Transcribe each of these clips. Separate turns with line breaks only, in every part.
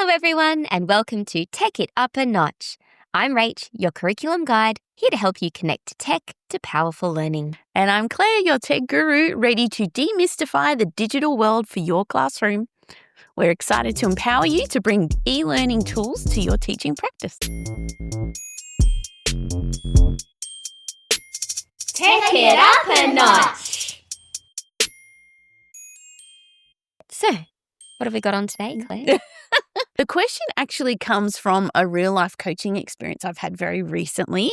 Hello, everyone, and welcome to Tech It Up a Notch. I'm Rach, your curriculum guide, here to help you connect tech to powerful learning.
And I'm Claire, your tech guru, ready to demystify the digital world for your classroom. We're excited to empower you to bring e-learning tools to your teaching practice.
Tech It Up a Notch. So, what have we got on today, Claire?
The question actually comes from a real-life coaching experience I've had very recently.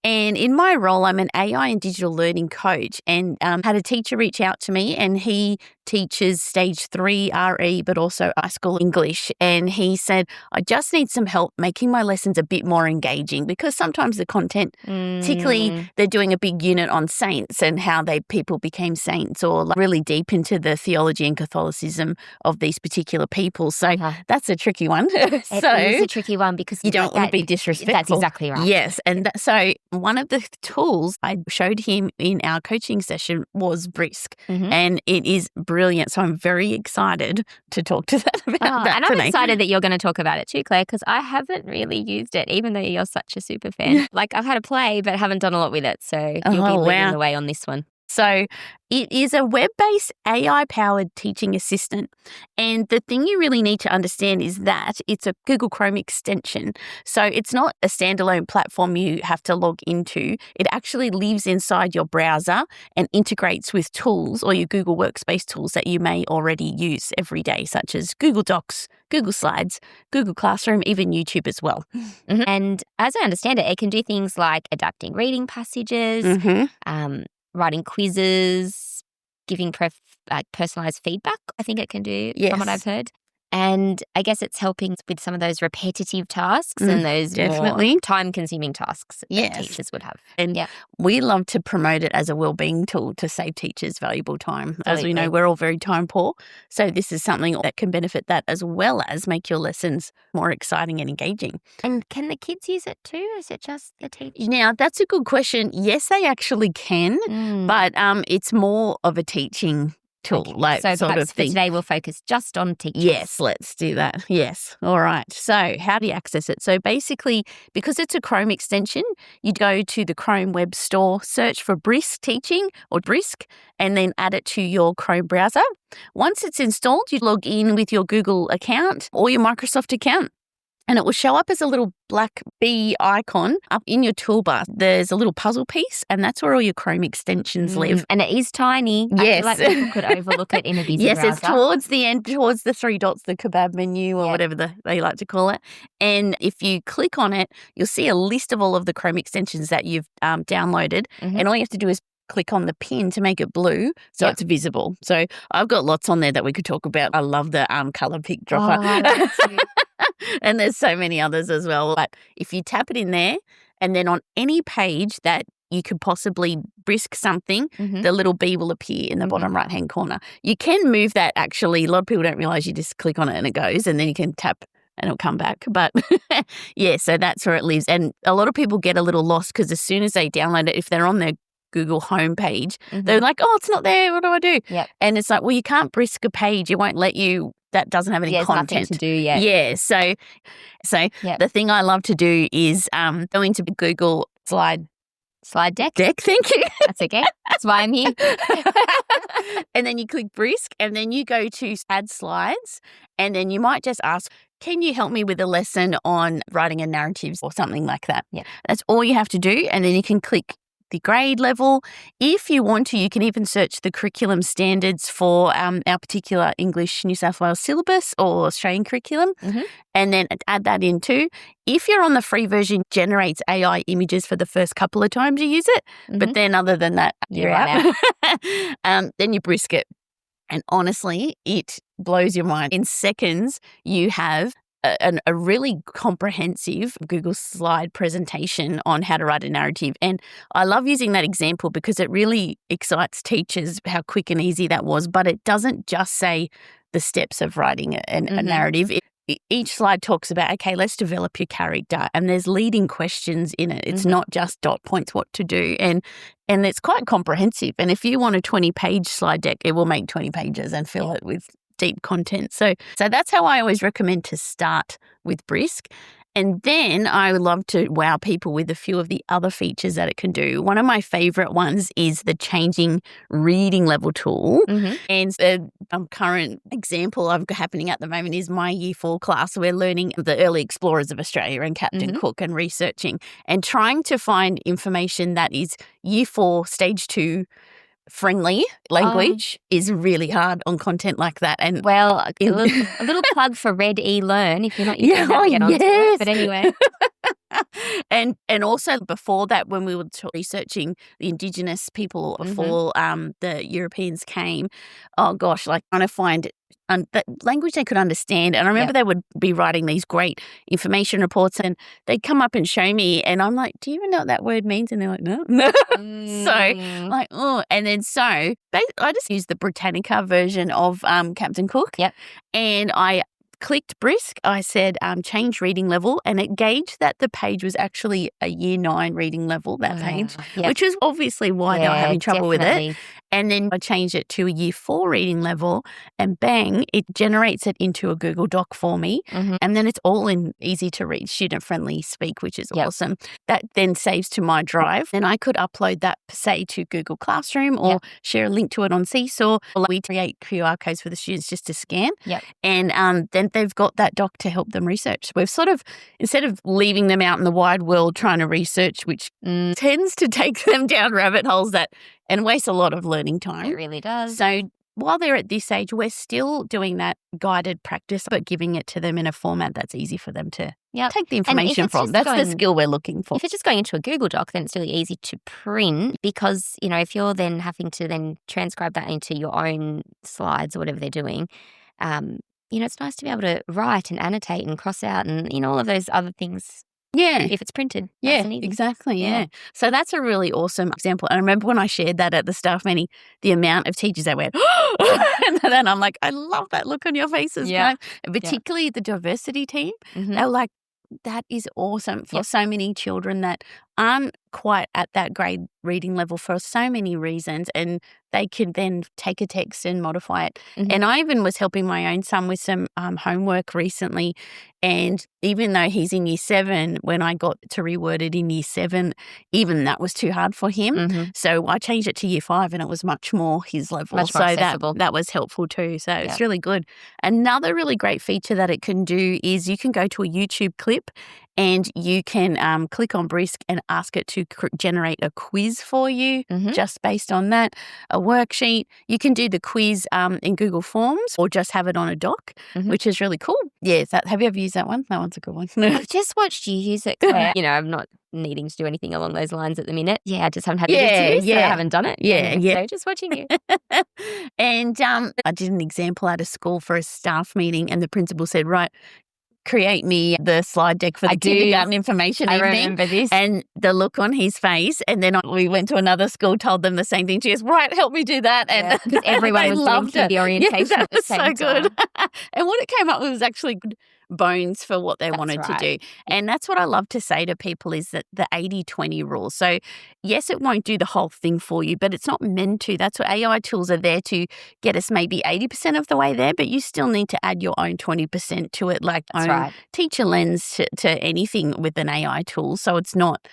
And in my role, I'm an AI and digital learning coach, and had a teacher reach out to me, and he teaches stage 3 RE, but also high school English. And he said, I just need some help making my lessons a bit more engaging, because sometimes the content, particularly they're doing a big unit on saints and how people became saints, or really deep into the theology and Catholicism of these particular people. So that's a tricky one.
It is a tricky one because
you don't want to be disrespectful.
That's exactly right.
Yes. And so one of the tools I showed him in our coaching session was Brisk. And it is brilliant. So I'm very excited to talk to that about that
and
today.
I'm excited that you're going to talk about it too, Claire, because I haven't really used it, even though you're such a super fan. Like, I've had a play, but haven't done a lot with it. So you'll be leading the way on this one.
So it is a web-based AI-powered teaching assistant. And the thing you really need to understand is that it's a Google Chrome extension. So it's not a standalone platform you have to log into. It actually lives inside your browser and integrates with tools or your Google Workspace tools that you may already use every day, such as Google Docs, Google Slides, Google Classroom, even YouTube as well.
And as I understand it, it can do things like adapting reading passages, writing quizzes, giving personalized feedback, I think it can do, from what I've heard. And I guess it's helping with some of those repetitive tasks and those more time-consuming tasks that teachers would have.
And we love to promote it as a wellbeing tool to save teachers valuable time. Absolutely. As we know, we're all very time poor. So this is something that can benefit that, as well as make your lessons more exciting and engaging.
And can the kids use it too? Or is it just the teachers?
Now, that's a good question. Yes, they actually can, but it's more of a teaching tool,
so
sort of thing.
Today we'll focus just on teachers.
Yes, let's do that. Yes. All right. So how do you access it? So basically, because it's a Chrome extension, you go to the Chrome web store, search for Brisk Teaching or Brisk, and then add it to your Chrome browser. Once it's installed, you log in with your Google account or your Microsoft account, and it will show up as a little black bee icon up in your toolbar. There's a little puzzle piece, and that's where all your Chrome extensions live.
And it is tiny.
Yes.
I feel like people could overlook it in a busy browser.
Yes, it's towards the end, towards the 3 dots, the kebab menu or whatever they like to call it. And if you click on it, you'll see a list of all of the Chrome extensions that you've downloaded. And all you have to do is click on the pin to make it blue so it's visible. So I've got lots on there that we could talk about. I love the colour pick dropper. And there's so many others as well. But if you tap it in there, and then on any page that you could possibly brisk something, the little bee will appear in the bottom right-hand corner. You can move that, actually. A lot of people don't realise you just click on it and it goes, and then you can tap and it'll come back. But so that's where it lives. And a lot of people get a little lost because as soon as they download it, if they're on their Google homepage, they're like, oh, it's not there. What do I do? And it's like, well, you can't brisk a page. It won't let you. That doesn't have any content.
Nothing to do yet.
Yeah. So the thing I love to do is go into Google Slide
Deck.
Thank you.
That's okay. That's why I'm here.
And then you click Brisk, and then you go to Add Slides, and then you might just ask, can you help me with a lesson on writing a narrative or something like that? That's all you have to do, and then you can click the grade level. If you want to, you can even search the curriculum standards for our particular English New South Wales syllabus or Australian curriculum, and then add that in too. If you're on the free version, generates AI images for the first couple of times you use it, but then other than that, you're out. Then you brisk it. And honestly, it blows your mind. In seconds, you have a really comprehensive Google slide presentation on how to write a narrative. And I love using that example because it really excites teachers how quick and easy that was. But it doesn't just say the steps of writing a narrative. Each slide talks about, okay, let's develop your character. And there's leading questions in it. It's not just dot points what to do. And it's quite comprehensive. And if you want a 20-page slide deck, it will make 20 pages and fill it with deep content. So that's how I always recommend to start with Brisk. And then I would love to wow people with a few of the other features that it can do. One of my favorite ones is the changing reading level tool. And the current example of happening at the moment is my Year 4 class. We're learning the early explorers of Australia and Captain Cook and researching and trying to find information that is Year 4, Stage 2 friendly language is really hard on content like that. And
well, a little plug for Red eLearn if you're not using that, get onto it. But anyway.
And also before that, when we were researching the Indigenous people before the Europeans came, oh gosh, like trying to find that language they could understand. And I remember they would be writing these great information reports and they'd come up and show me and I'm like, do you even know what that word means? And they're like, no. So like, oh, and then so I just used the Britannica version of Captain Cook. And I clicked Brisk, I said change reading level, and it gauged that the page was actually a Year 9 reading level, that page, which is obviously why they were having trouble with it. And then I changed it to a Year 4 reading level and bang, it generates it into a Google Doc for me. And then it's all in easy to read, student-friendly speak, which is awesome. That then saves to my drive. Then I could upload that, say, to Google Classroom or share a link to it on Seesaw. We create QR codes for the students just to scan. And then they've got that doc to help them research. We've sort of, instead of leaving them out in the wide world trying to research, which tends to take them down rabbit holes and waste a lot of learning time.
It really does.
So while they're at this age, we're still doing that guided practice, but giving it to them in a format that's easy for them to take the information from. That's the skill we're looking for.
If it's just going into a Google Doc, then it's really easy to print because, you know, if you're then having to then transcribe that into your own slides or whatever they're doing, you know, it's nice to be able to write and annotate and cross out and, you know, all of those other things. If it's printed.
Exactly. So that's a really awesome example. And I remember when I shared that at the staff meeting, the amount of teachers that went, and then I'm like, I love that look on your faces. And particularly the diversity team. They were like, that is awesome for so many children that aren't quite at that grade reading level for so many reasons, and they can then take a text and modify it. And I even was helping my own son with some homework recently, and even though he's in Year 7, when I got to reword it in Year 7, even that was too hard for him. So I changed it to Year 5 and it was much more his level.
Much more accessible.
That was helpful too. So it's really good. Another really great feature that it can do is you can go to a YouTube clip and you can click on Brisk and ask it to generate a quiz for you just based on that, a worksheet. You can do the quiz in Google Forms or just have it on a doc, which is really cool. Have you ever used that one? That one's a good one.
I've just watched you use it, Claire. You know, I'm not needing to do anything along those lines at the minute. I just haven't had to get to, so I haven't done it. So just watching you.
And I did an example at a school for a staff meeting and the principal said, right, create me the slide deck for the kindergarten information evening.
I remember this.
And the look on his face. And then we went to another school, told them the same thing. She goes, right, help me do that. And
because everyone was doing the orientation at the same time.
So good. And what it came up with was actually good bones for what they wanted to do. And that's what I love to say to people is that the 80-20 rule. So yes, it won't do the whole thing for you, but it's not meant to. That's what AI tools are there to get us maybe 80% of the way there, but you still need to add your own 20% to it, like own teacher lens to anything with an AI tool. So it's not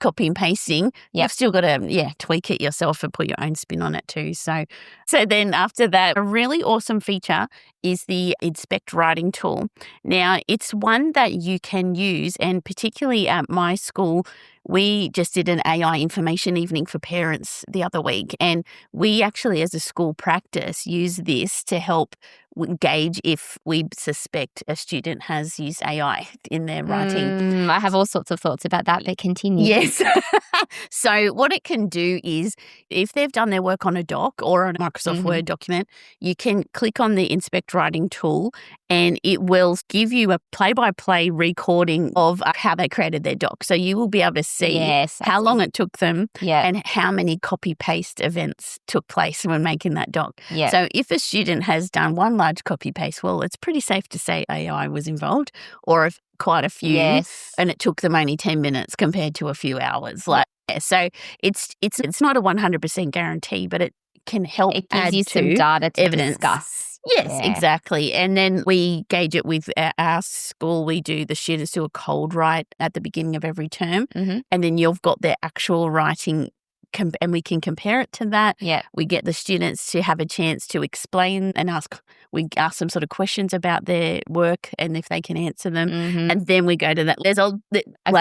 copy and pasting. You've still got to tweak it yourself and put your own spin on it too. So then after that, a really awesome feature is the Inspect Writing tool. Now, it's one that you can use, and particularly at my school, we just did an AI information evening for parents the other week, and we actually, as a school practice, use this to help gauge if we suspect a student has used AI in their writing.
I have all sorts of thoughts about that, but continue.
Yes. So what it can do is if they've done their work on a doc or on a Microsoft Word document, you can click on the Inspect Writing tool and it will give you a play-by-play recording of how they created their doc. So you will be able to see how long it took them and how many copy-paste events took place when making that doc. So if a student has done one large copy-paste, well, it's pretty safe to say AI was involved, or if quite a few and it took them only 10 minutes compared to a few hours. So it's not a 100% guarantee, but it can help
it gives
add
you
to
some data to
evidence.
Discuss.
Yes, exactly. And then we gauge it with our school. We do the students do a cold write at the beginning of every term. And then you've got their actual writing and we can compare it to that.
Yeah.
We get the students to have a chance to explain and we ask them sort of questions about their work and if they can answer them. And then we go to that. There's a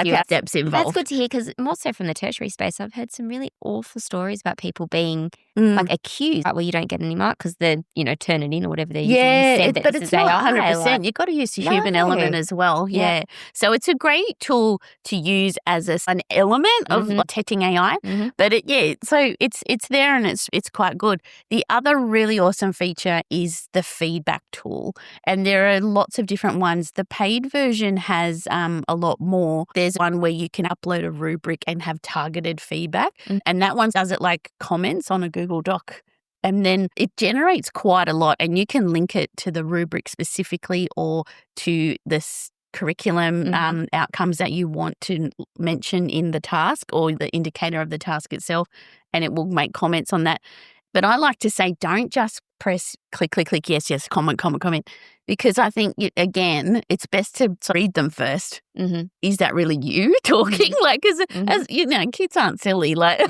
few steps involved.
That's good to hear because more so from the tertiary space, I've heard some really awful stories about people being like accused, well, you don't get any mark because they're, turn it in or whatever they're using.
But it's not 100%. You've got to use the human element as well. Yeah. So it's a great tool to use as an element of detecting AI. But so it's there and it's quite good. The other really awesome feature is the feedback tool. And there are lots of different ones. The paid version has a lot more. There's one where you can upload a rubric and have targeted feedback. And that one does it like comments on a Google Doc. And then it generates quite a lot and you can link it to the rubric specifically or to this curriculum outcomes that you want to mention in the task or the indicator of the task itself, and it will make comments on that. But I like to say, don't just press click, yes, comment, because I think, again, it's best to read them first. Is that really you talking? Like, as kids aren't silly. Like,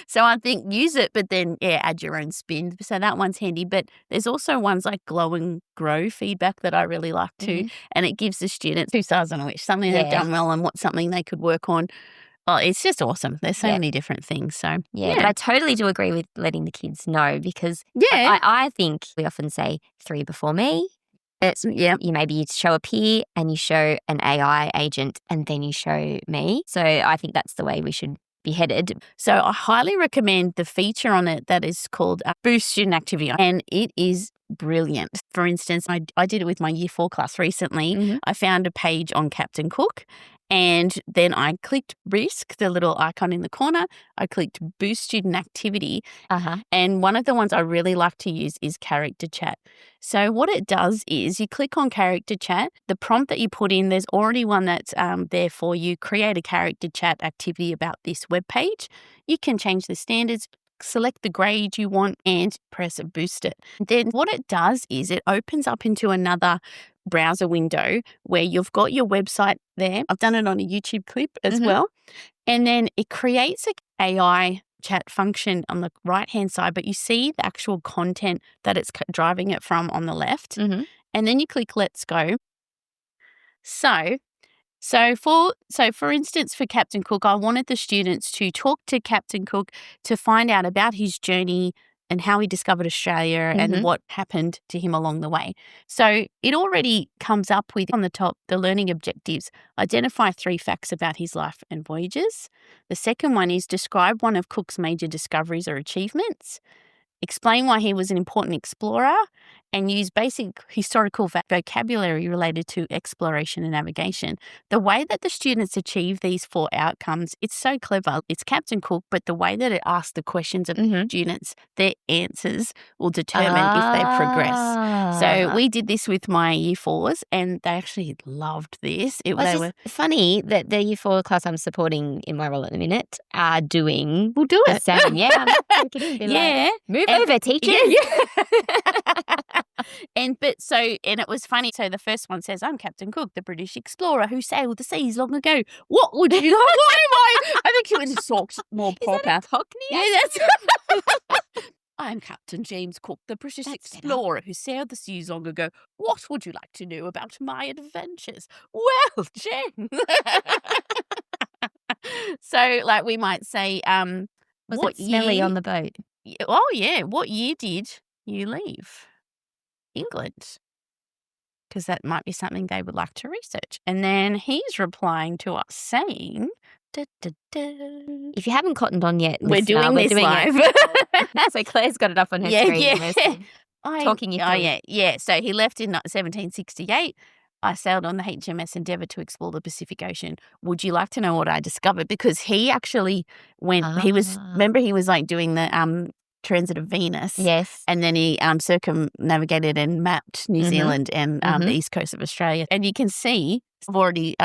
so I think use it, but then, add your own spin. So that one's handy. But there's also ones like glow and grow feedback that I really like too. And it gives the students 2 stars on which something they've done well and what's something they could work on. Oh, it's just awesome. There's so many different things. So
but I totally do agree with letting the kids know because I think we often say 3 before me. Maybe you show a peer and you show an AI agent and then you show me. So I think that's the way we should be headed.
So I highly recommend the feature on it that is called Boost Student Activity, and it is brilliant. For instance, I did it with my Year 4 class recently. I found a page on Captain Cook. And then I clicked Brisk, the little icon in the corner. I clicked Boost Student Activity. And one of the ones I really like to use is Character Chat. So what it does is you click on Character Chat. The prompt that you put in, there's already one that's there for you. Create a Character Chat activity about this web page. You can change the standards, select the grade you want and press Boost it. Then what it does is it opens up into another browser window where you've got your website there. I've done it on a YouTube clip as well. And then it creates an AI chat function on the right-hand side, but you see the actual content that it's driving it from on the left. And then you click Let's Go. So for instance, for Captain Cook, I wanted the students to talk to Captain Cook to find out about his journey and how he discovered Australia and what happened to him along the way. So it already comes up with, on the top, the learning objectives. Identify 3 facts about his life and voyages. The second one is describe one of Cook's major discoveries or achievements. Explain why he was an important explorer and use basic historical vocabulary related to exploration and navigation. The way that the students achieve these 4 outcomes, it's so clever. It's Captain Cook, but the way that it asks the questions of the students, their answers will determine if they progress. So we did this with my Year 4s and they actually loved this.
It's funny that the Year 4 class I'm supporting in my role at the minute are doing
We'll do
the same. Take it in, move over, teacher.
And it was funny. So the first one says, I'm Captain Cook, the British explorer who sailed the seas long ago. What would you like? What am I? I think you would talk more proper.
Is that a Cockney?
Yeah, that's I'm Captain James Cook, the British explorer who sailed the seas long ago. What would you like to know about my adventures? Well, James. So, like, we might say,
was it smelly on the boat?
Oh, yeah. What year did you leave England? Because that might be something they would like to research. And then he's replying to us saying,
if you haven't cottoned on yet,
we're doing this live.
So Claire's got it up on her screen. Talking you through.
Yeah. So he left in 1768. I sailed on the HMS Endeavour to explore the Pacific Ocean. Would you like to know what I discovered? Because he actually went, he was like doing the transit of Venus.
Yes.
And then he circumnavigated and mapped New Zealand and the east coast of Australia. And you can see I've already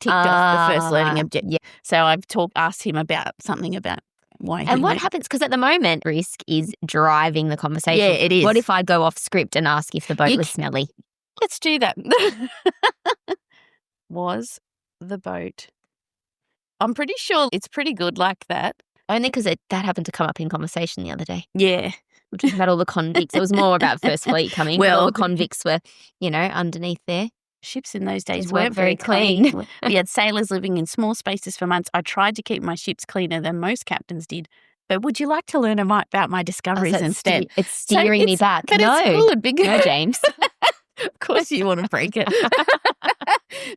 ticked off the first learning objective. Yeah. So I've asked him about something about why.
And what happens, because at the moment, Brisk is driving the conversation.
Yeah, it is.
What if I go off script and ask if the boat was smelly?
Let's do that. Was the boat? I'm pretty sure it's pretty good like that.
Only because that happened to come up in conversation the other day.
Yeah.
We're talking about all the convicts. It was more about First Fleet coming. Well, all the convicts were, underneath there.
Ships in those days weren't very clean. We had sailors living in small spaces for months. I tried to keep my ships cleaner than most captains did. But would you like to learn about my discoveries instead?
It's steering me back.
But
no.
It's good because
no, James.
Of course you want to break it.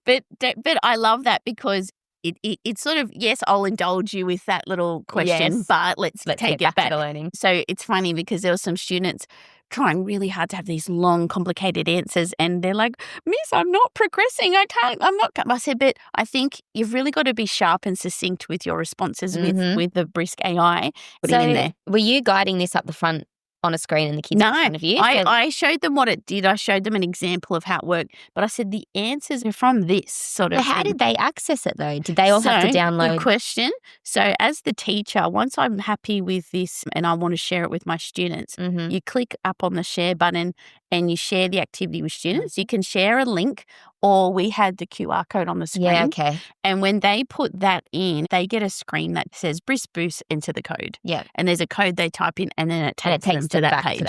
but I love that because it's sort of, yes, I'll indulge you with that little question, but let's take it back
to learning.
So it's funny because there were some students trying really hard to have these long, complicated answers, and they're like, Miss, I'm not progressing. I said, but I think you've really got to be sharp and succinct with your responses with the Brisk AI. Putting in there.
Were you guiding this up the front on a screen in the kids' point of view?
I showed them what it did. I showed them an example of how it worked. But I said the answers are from this sort of
thing. How did they access it, though? Did they all have to download?
Good question. So as the teacher, once I'm happy with this and I want to share it with my students, you click up on the share button and you share the activity with students. You can share a link, or we had the QR code on the screen.
Yeah, okay.
And when they put that in, they get a screen that says Brisk Boost, enter the code.
Yeah.
And there's a code they type in and then it takes them to that page.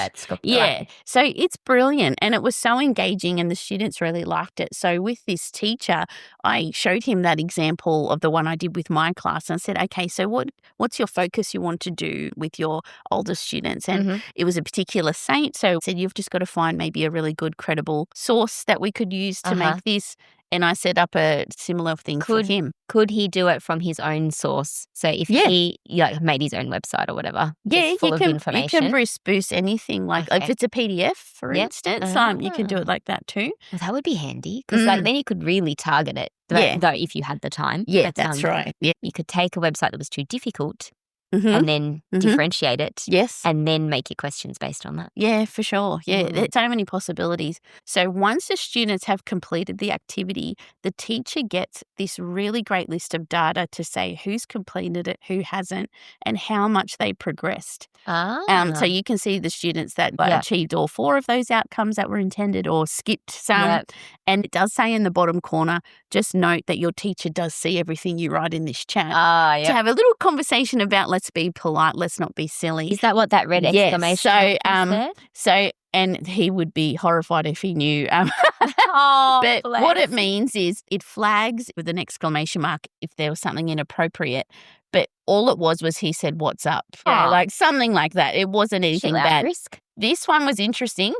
Yeah.
So it's brilliant. And it was so engaging and the students really liked it. So with this teacher, I showed him that example of the one I did with my class and I said, okay, so what's your focus you want to do with your older students? And it was a particular saint. So I said, you've just got to find maybe a really good, credible source that we could use to make this. And I set up a similar thing for him.
Could he do it from his own source? So if he made his own website or whatever, full of information.
You can boost anything. Like if it's a PDF, for instance, you can do it like that too.
Well, that would be handy because then you could really target it. Though if you had the time.
Yeah, that's right. Yeah.
You could take a website that was too difficult and then differentiate it.
Yes.
And then make your questions based on that.
Yeah, for sure. Yeah, there's so many possibilities. So once the students have completed the activity, the teacher gets this really great list of data to say who's completed it, who hasn't, and how much they progressed. So you can see the students that achieved all 4 of those outcomes that were intended or skipped some. And it does say in the bottom corner, just note that your teacher does see everything you write in this chat. To have a little conversation about let's be polite, let's not be silly.
Is that what that red exclamation
said? So, and he would be horrified if he knew. But what it means is it flags with an exclamation mark if there was something inappropriate. But all it was he said, what's up? Like something like that. It wasn't anything bad.
Brisk.
This one was interesting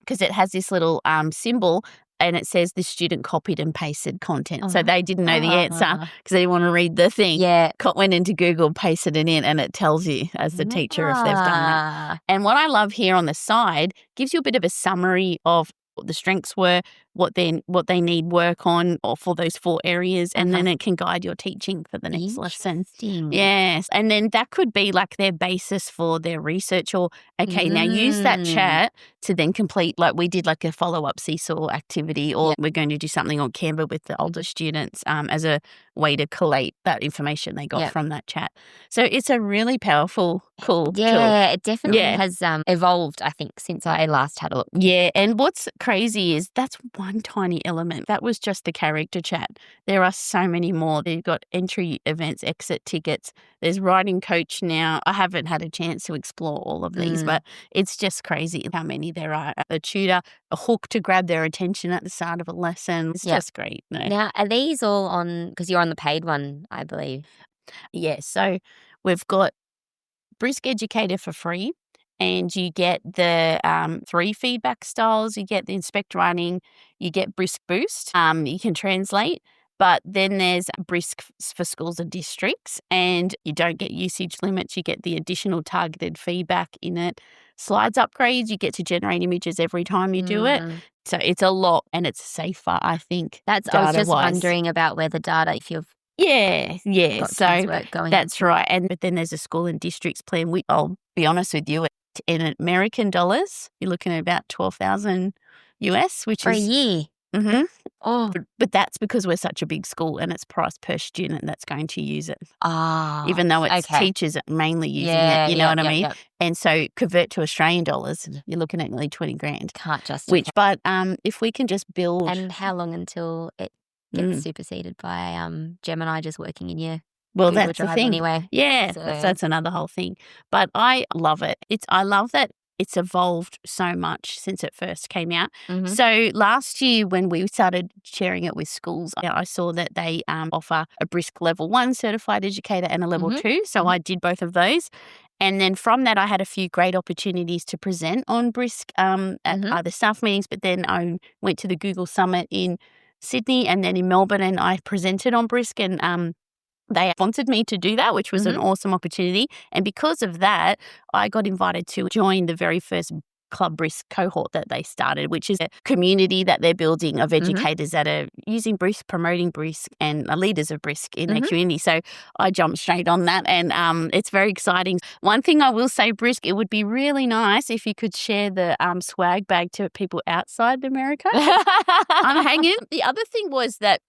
because it has this little symbol and it says the student copied and pasted content. So they didn't know the answer because they didn't want to read the thing.
Yeah.
Went into Google, pasted it in, and it tells you as the teacher if they've done that. And what I love here on the side gives you a bit of a summary of what the strengths were, what they need work on or for those 4 areas, and then it can guide your teaching for the next lesson. Yes. And then that could be like their basis for their research or, okay, now use that chat to then complete, like we did like a follow-up seesaw activity or we're going to do something on Canva with the older students as a way to collate that information they got from that chat. So it's a really powerful, cool tool.
Yeah, it definitely has evolved, I think, since I last had a look.
Yeah, and what's crazy is that's one tiny element. That was just the character chat. There are so many more. They've got entry events, exit tickets. There's writing coach now. I haven't had a chance to explore all of these, but it's just crazy how many there are. A tutor, a hook to grab their attention at the start of a lesson. It's just great. No.
Now, are these all on, because you're on the paid one, I believe.
Yeah, so we've got Brisk Educator for free. And you get the 3 feedback styles. You get the inspect writing. You get Brisk Boost. You can translate. But then there's Brisk for schools and districts. And you don't get usage limits. You get the additional targeted feedback in it. Slides upgrades. You get to generate images every time you do it. So it's a lot and it's safer, I think.
I was just wondering about where the data, if you've
so that's right. But then there's a school and districts plan. I'll be honest with you, in American dollars, you're looking at about $12,000 US, which
for a year.
Mm-hmm.
Oh,
But that's because we're such a big school and it's priced per student that's going to use it.
ah,
Even though it's
okay.
teachers mainly using
Yeah,
it, you know
yeah,
what I
yeah,
mean?
yeah.
And so convert to Australian dollars, you're looking at nearly 20 grand.
Can't justify.
But if we can just build.
And how long until it gets superseded by Gemini just working in your
Well,
Google
that's the
Drive
thing.
anyway?
Yeah,
So
that's another whole thing. But I love it. I love that it's evolved so much since it first came out.
mhm,
So last year when we started sharing it with schools, I saw that they offer a Brisk Level 1 certified educator and a Level
mhm,
2. So
mhm.
I did both of those. And then from that, I had a few great opportunities to present on Brisk at
Mhm.
either staff meetings, but then I went to the Google Summit in Sydney and then in Melbourne, and I presented on Brisk, and they wanted me to do that, which was an awesome opportunity. And because of that, I got invited to join the very first Club Brisk cohort that they started, which is a community that they're building of educators that are using Brisk, promoting Brisk, and are leaders of Brisk in their community. So I jumped straight on that, and it's very exciting. One thing I will say, Brisk, it would be really nice if you could share the swag bag to people outside America. I'm hanging. The other thing was that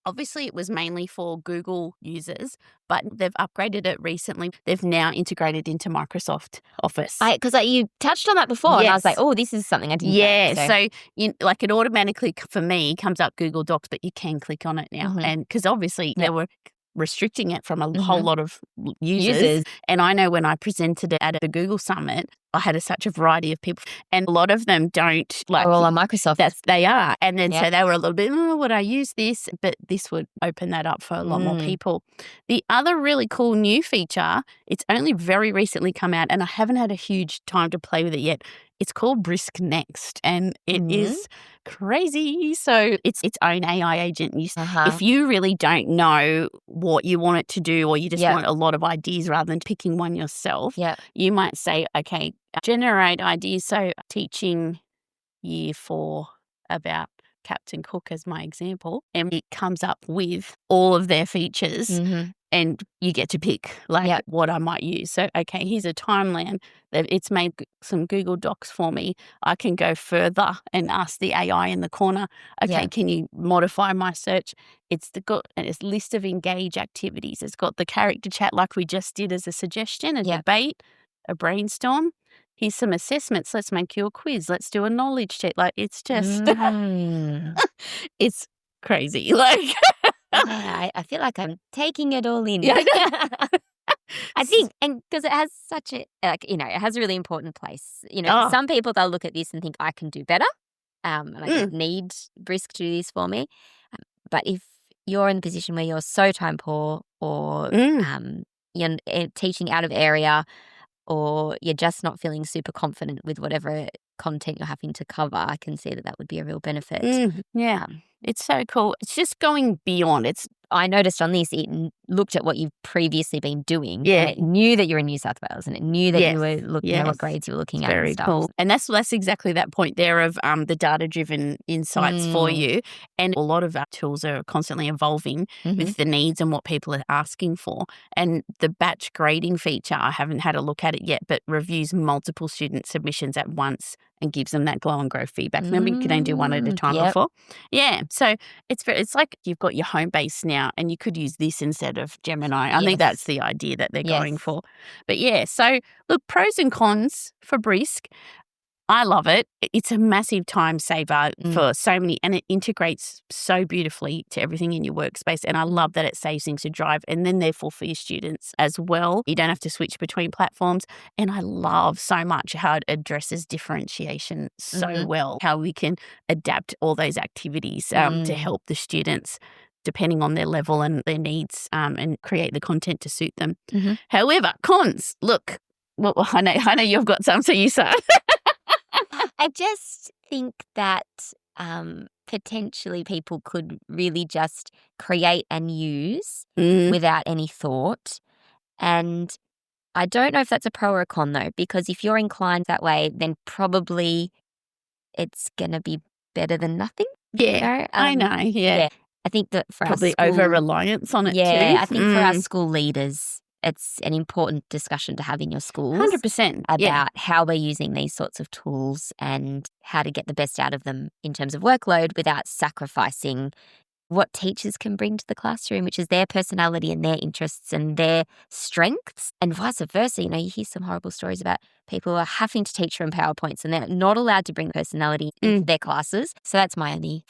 obviously, it was mainly for Google users, but they've upgraded it recently. They've now integrated into Microsoft Office.
Because you touched on that before, and I was like,
Yes.
oh, this is something I didn't know.
Yeah, so it automatically for me comes up Google Docs, but you can click on it now, and because obviously they were restricting it from a whole lot of users. And I know when I presented it at the Google Summit, I had such a variety of people, and a lot of them don't like.
They're all on Microsoft.
They are, and then so they were a little bit, would I use this? But this would open that up for a lot more people. The other really cool new feature, it's only very recently come out, and I haven't had a huge time to play with it yet. It's called Brisk Next, and it is crazy. So it's its own AI agent. If you really don't know what you want it to do, or you just want a lot of ideas rather than picking one yourself, you might say, okay, generate ideas. So teaching year 4 about Captain Cook as my example, and it comes up with all of their features. And you get to pick what I might use. So, okay, here's a timeline. It's made some Google Docs for me. I can go further and ask the AI in the corner, okay, can you modify my search? It's got a list of engage activities. It's got the character chat like we just did as a suggestion, a debate, a brainstorm. Here's some assessments. Let's make you a quiz. Let's do a knowledge check. It's just, it's crazy.
I feel like I'm taking it all in.
Yeah,
I think, and because it has such a, it has a really important place. For some people, they'll look at this and think, I can do better. And I don't need Brisk to do this for me. But if you're in the position where you're so time poor, or you're teaching out of area, or you're just not feeling super confident with whatever content you're having to cover, I can see that would be a real benefit.
It's so cool. It's just going beyond.
I noticed on this, it looked at what you've previously been doing.
Yeah.
And it knew that you're in New South Wales, and it knew that you were looking at what grades you were looking at.
Very
and stuff.
cool. And that's exactly that point there of the data-driven insights for you. And a lot of our tools are constantly evolving with the needs and what people are asking for. And the batch grading feature, I haven't had a look at it yet, but reviews multiple student submissions at once and gives them that glow and grow feedback. Remember, you could only do one at a time before? Yeah. So it's like you've got your home base now, and you could use this instead of Gemini. I think that's the idea that they're going for. But so look, pros and cons for Brisk. I love it. It's a massive time saver for so many, and it integrates so beautifully to everything in your workspace. And I love that it saves things to drive, and then therefore for your students as well. You don't have to switch between platforms. And I love so much how it addresses differentiation so well, how we can adapt all those activities to help the students depending on their level and their needs, and create the content to suit them. However, cons, look, well, I know you've got some, so you say.
I just think that potentially people could really just create and use without any thought. And I don't know if that's a pro or a con, though, because if you're inclined that way, then probably it's going to be better than nothing.
Yeah, I know. Yeah.
I think that for
probably
our school,
over-reliance on it too.
Yeah, I think for our school leaders, it's an important discussion to have in your schools
100%.
about how we're using these sorts of tools and how to get the best out of them in terms of workload without sacrificing what teachers can bring to the classroom, which is their personality and their interests and their strengths, and vice versa. You hear some horrible stories about people who are having to teach from PowerPoints and they're not allowed to bring personality into their classes. So that's my only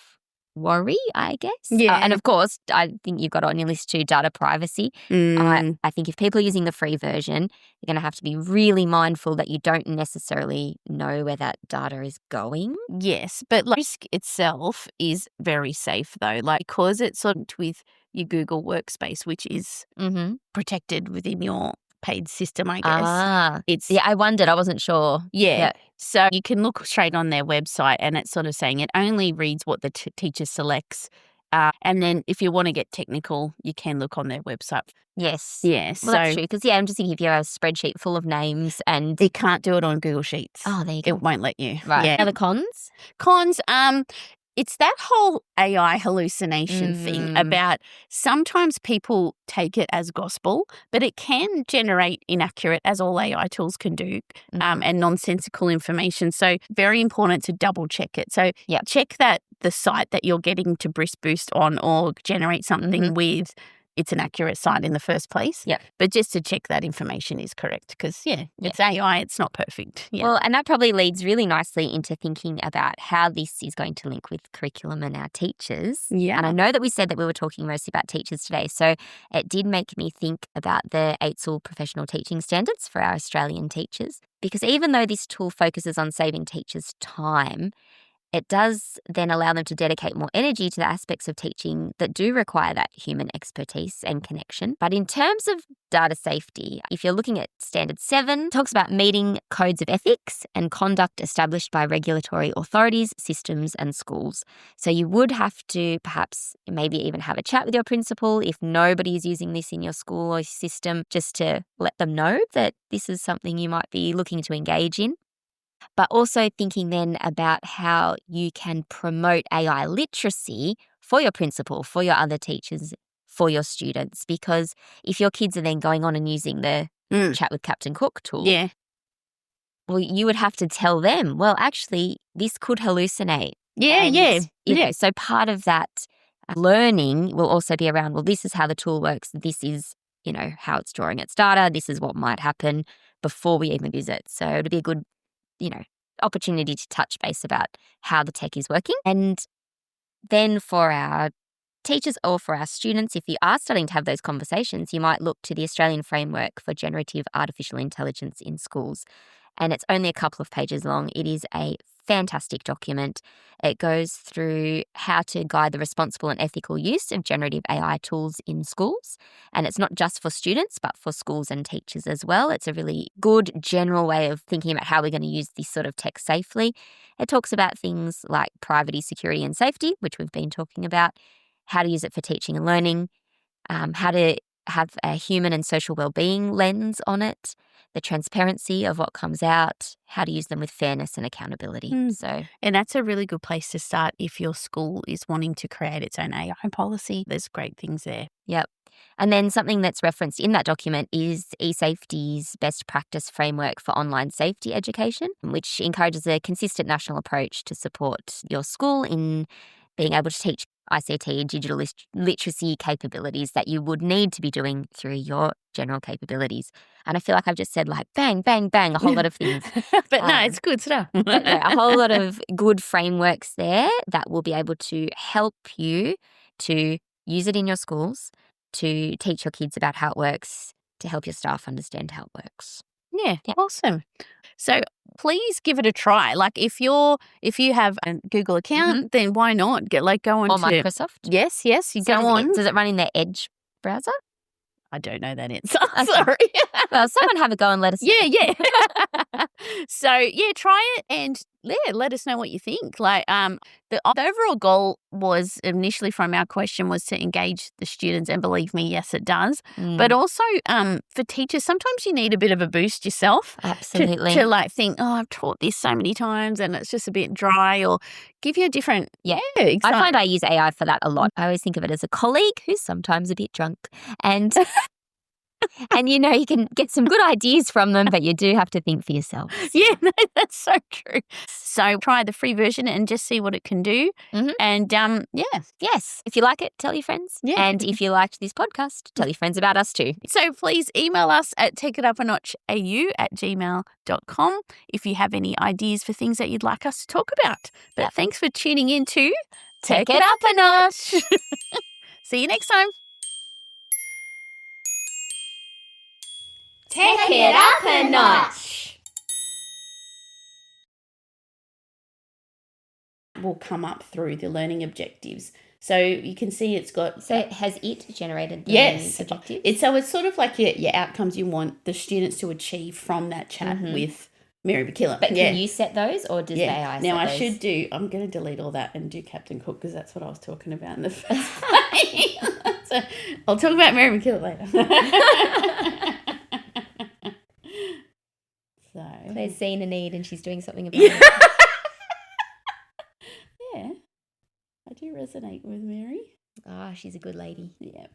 worry, I guess.
Yeah.
And of course, I think you've got on your list too, data privacy. I think if people are using the free version, you're going to have to be really mindful that you don't necessarily know where that data is going.
Yes, but Brisk itself is very safe though, because it's sort of with your Google Workspace, which is protected within your paid system, I guess.
I wondered. I wasn't sure.
Yeah. So you can look straight on their website and it's sort of saying it only reads what the teacher selects. And then if you want to get technical, you can look on their website.
Yes.
Yes.
Well, that's true. Because, I'm just thinking if you have a spreadsheet full of names and...
You can't do it on Google Sheets.
Oh, there you go.
It won't let you.
Right.
Yeah.
Now the cons?
It's that whole AI hallucination thing about sometimes people take it as gospel, but it can generate inaccurate, as all AI tools can do, and nonsensical information. So very important to double check it. So check that the site that you're getting to Brisk Boost on or generate something with, it's an accurate site in the first place.
Yeah.
But just to check that information is correct because, it's AI, it's not perfect. Yeah.
Well, and that probably leads really nicely into thinking about how this is going to link with curriculum and our teachers.
Yeah.
And I know that we said that we were talking mostly about teachers today, so it did make me think about the AITSL professional teaching standards for our Australian teachers. Because even though this tool focuses on saving teachers time, it does then allow them to dedicate more energy to the aspects of teaching that do require that human expertise and connection. But in terms of data safety, if you're looking at Standard 7, it talks about meeting codes of ethics and conduct established by regulatory authorities, systems and schools. So you would have to perhaps maybe even have a chat with your principal if nobody is using this in your school or system, just to let them know that this is something you might be looking to engage in. But also thinking then about how you can promote AI literacy for your principal, for your other teachers, for your students. Because if your kids are then going on and using the Chat with Captain Cook tool, well, you would have to tell them, well, actually, this could hallucinate. So part of that learning will also be around, well, this is how the tool works. This is, how it's storing its data. This is what might happen before we even use it. So it'll be a good opportunity to touch base about how the tech is working. And then for our teachers or for our students, if you are starting to have those conversations, you might look to the Australian Framework for Generative Artificial Intelligence in Schools. And it's only a couple of pages long. It is a fantastic document. It goes through how to guide the responsible and ethical use of generative AI tools in schools. And it's not just for students, but for schools and teachers as well. It's a really good general way of thinking about how we're going to use this sort of tech safely. It talks about things like privacy, security, and safety, which we've been talking about, how to use it for teaching and learning, how to have a human and social well-being lens on it, the transparency of what comes out, how to use them with fairness and accountability.
And that's a really good place to start if your school is wanting to create its own AI policy. There's great things there.
Yep. And then something that's referenced in that document is eSafety's best practice framework for online safety education, which encourages a consistent national approach to support your school in being able to teach ICT, digital literacy capabilities that you would need to be doing through your general capabilities. And I feel like I've just said bang, bang, bang, a whole lot of things.
But no, it's good stuff.
A whole lot of good frameworks there that will be able to help you to use it in your schools, to teach your kids about how it works, to help your staff understand how it works.
Yeah, awesome. So please give it a try. If you have a Google account, then why not go on
or
to
Microsoft?
Yes, you go on.
Does it run in their Edge browser?
I don't know that answer. Sorry.
Well, someone have a go and let us know.
Yeah. So try it and let us know what you think. The overall goal was initially from our question was to engage the students, and believe me, yes, it does. But also for teachers, sometimes you need a bit of a boost yourself.
Absolutely.
To think, I've taught this so many times and it's just a bit dry, or give you a different.
I find I use AI for that a lot. I always think of it as a colleague who's sometimes a bit drunk, and And you can get some good ideas from them, but you do have to think for yourselves.
Yeah, no, that's so true. So try the free version and just see what it can do. And
yes, if you like it, tell your friends.
Yeah.
And if you liked this podcast, tell your friends about us too.
So please email us at takeitapanotchau@gmail.com if you have any ideas for things that you'd like us to talk about. But thanks for tuning in to
Take It Up a Notch.
See you next time.
Take it up a notch.
Will come up through the learning objectives. So you can see it's got...
So has it generated the learning objectives?
It's sort of like your outcomes you want the students to achieve from that chat with Mary McKillop.
But can you set those, or does the AI set
Now I
those?
should do... I'm going to delete all that and do Captain Cook because that's what I was talking about in the first place. So I'll talk about Mary McKillop later.
Claire's seen a need and she's doing something about it.
Yeah, I do resonate with Mary.
Oh, she's a good lady.
Yeah.